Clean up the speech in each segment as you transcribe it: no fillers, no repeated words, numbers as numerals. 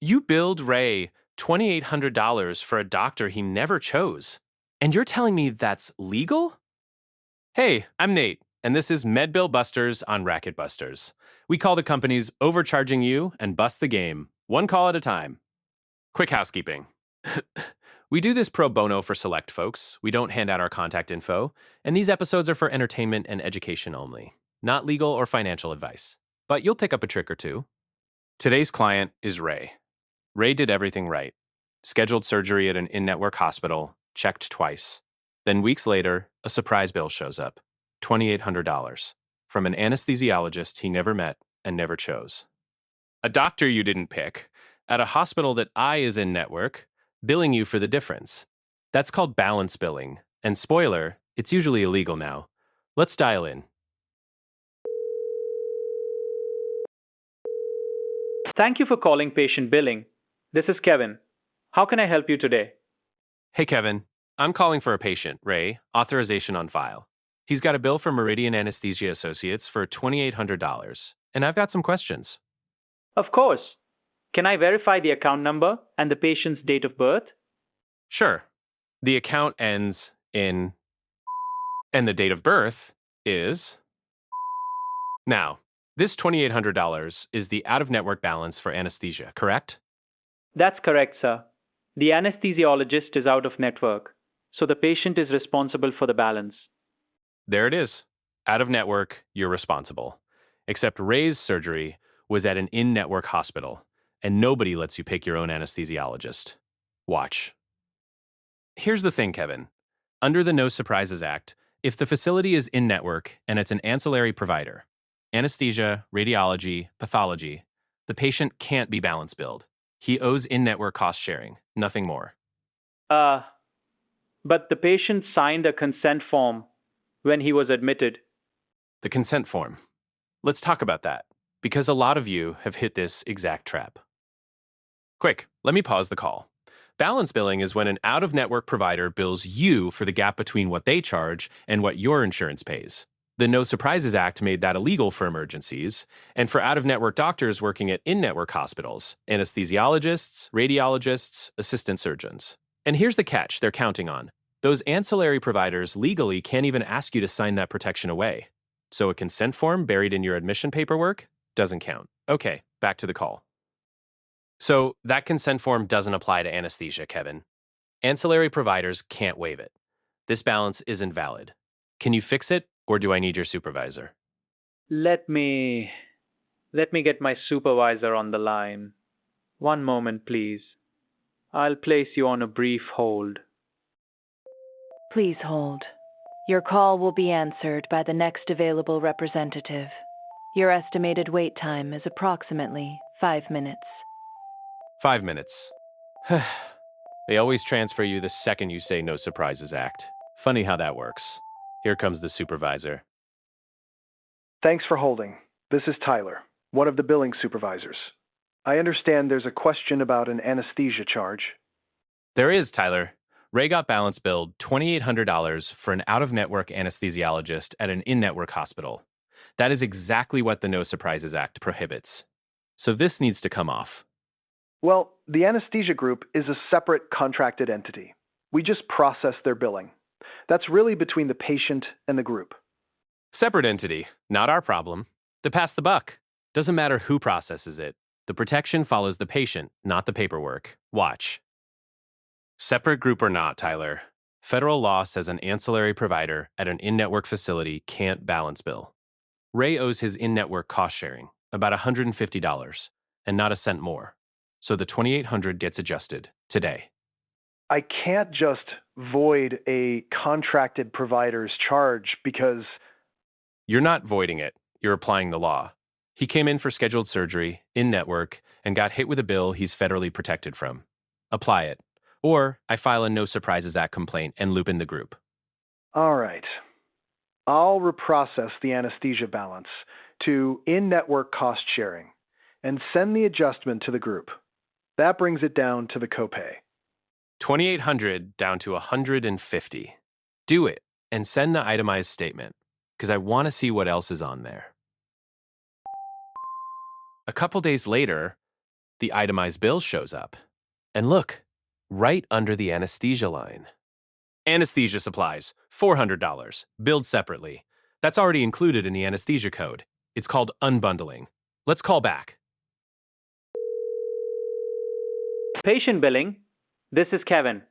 You billed Ray $2,800 for a doctor he never chose. And you're telling me that's legal? Hey, I'm Nate, and this is MedBill Busters on Racket Busters. We call the companies overcharging you and bust the game, one call at a time. Quick housekeeping. We do this pro bono for select folks. We don't hand out our contact info, and these episodes are for entertainment and education only, not legal or financial advice. But you'll pick up a trick or two. Today's client is Ray. Ray did everything right. Scheduled surgery at an in-network hospital, checked twice. Then weeks later, a surprise bill shows up, $2,800, from an anesthesiologist he never met and never chose. A doctor you didn't pick, at a hospital that is in-network, billing you for the difference. That's called balance billing. And spoiler, it's usually illegal now. Let's dial in. Thank you for calling patient billing. This is Kevin. How can I help you today? Hey, Kevin. I'm calling for a patient, Ray, authorization on file. He's got a bill from Meridian Anesthesia Associates for $2,800, and I've got some questions. Of course. Can I verify the account number and the patient's date of birth? Sure. The account ends in, and the date of birth is. Now, this $2,800 is the out-of-network balance for anesthesia, correct? That's correct, sir. The anesthesiologist is out of network, so the patient is responsible for the balance. There it is. Out of network, you're responsible. Except Ray's surgery was at an in-network hospital, and nobody lets you pick your own anesthesiologist. Watch. Here's the thing, Kevin. Under the No Surprises Act, if the facility is in-network and it's an ancillary provider, anesthesia, radiology, pathology, the patient can't be balance billed. He owes in-network cost sharing, nothing more. But the patient signed a consent form when he was admitted. The consent form. Let's talk about that, because a lot of you have hit this exact trap. Quick, let me pause the call. Balance billing is when an out-of-network provider bills you for the gap between what they charge and what your insurance pays. The No Surprises Act made that illegal for emergencies, and for out-of-network doctors working at in-network hospitals, anesthesiologists, radiologists, assistant surgeons. And here's the catch they're counting on. Those ancillary providers legally can't even ask you to sign that protection away. So a consent form buried in your admission paperwork doesn't count. Okay, back to the call. So that consent form doesn't apply to anesthesia, Kevin. Ancillary providers can't waive it. This balance isn't valid. Can you fix it, or do I need your supervisor? Let me get my supervisor on the line. One moment, please. I'll place you on a brief hold. Please hold. Your call will be answered by the next available representative. Your estimated wait time is approximately 5 minutes. 5 minutes. They always transfer you the second you say No Surprises Act. Funny how that works. Here comes the supervisor. Thanks for holding. This is Tyler, one of the billing supervisors. I understand there's a question about an anesthesia charge. There is, Tyler. Ray got balance billed $2,800 for an out-of-network anesthesiologist at an in-network hospital. That is exactly what the No Surprises Act prohibits. So this needs to come off. Well, the anesthesia group is a separate contracted entity. We just process their billing. That's really between the patient and the group. Separate entity, not our problem. They pass the buck. Doesn't matter who processes it. The protection follows the patient, not the paperwork. Watch. Separate group or not, Tyler. Federal law says an ancillary provider at an in-network facility can't balance bill. Ray owes his in-network cost sharing, about $150, and not a cent more. So the $2,800 gets adjusted today. I can't just void a contracted provider's charge because... You're not voiding it. You're applying the law. He came in for scheduled surgery, in-network, and got hit with a bill he's federally protected from. Apply it. Or I file a No Surprises Act complaint and loop in the group. All right. I'll reprocess the anesthesia balance to in-network cost sharing and send the adjustment to the group. That brings it down to the copay. $2,800 down to $150. Do it and send the itemized statement, because I want to see what else is on there. A couple days later, the itemized bill shows up. And look, right under the anesthesia line. Anesthesia supplies, $400, billed separately. That's already included in the anesthesia code. It's called unbundling. Let's call back. Patient billing. This is Kevin.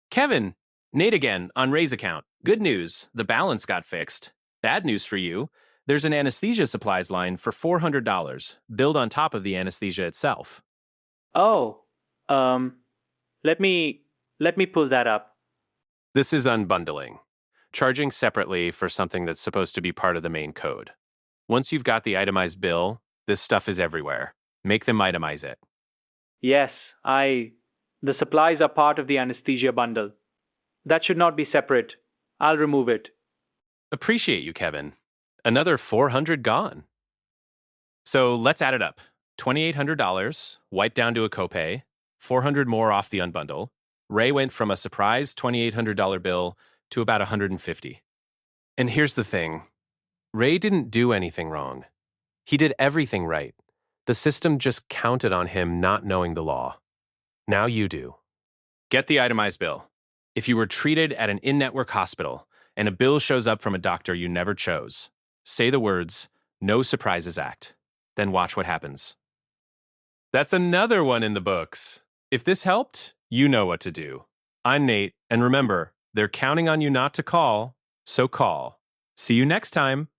Kevin, Nate again on Ray's account. Good news, the balance got fixed. Bad news for you, there's an anesthesia supplies line for $400, billed on top of the anesthesia itself. Oh, let me pull that up. This is unbundling, charging separately for something that's supposed to be part of the main code. Once you've got the itemized bill, this stuff is everywhere. Make them itemize it. Yes, the supplies are part of the anesthesia bundle. That should not be separate. I'll remove it. Appreciate you, Kevin. Another $400 gone. So let's add it up. $2,800, wiped down to a copay, $400 more off the unbundle. Ray went from a surprise $2,800 bill to about $150. And here's the thing. Ray didn't do anything wrong. He did everything right. The system just counted on him not knowing the law. Now you do. Get the itemized bill. If you were treated at an in-network hospital and a bill shows up from a doctor you never chose, say the words, "No Surprises Act." Then watch what happens. That's another one in the books. If this helped, you know what to do. I'm Nate, and remember, they're counting on you not to call, so call. See you next time.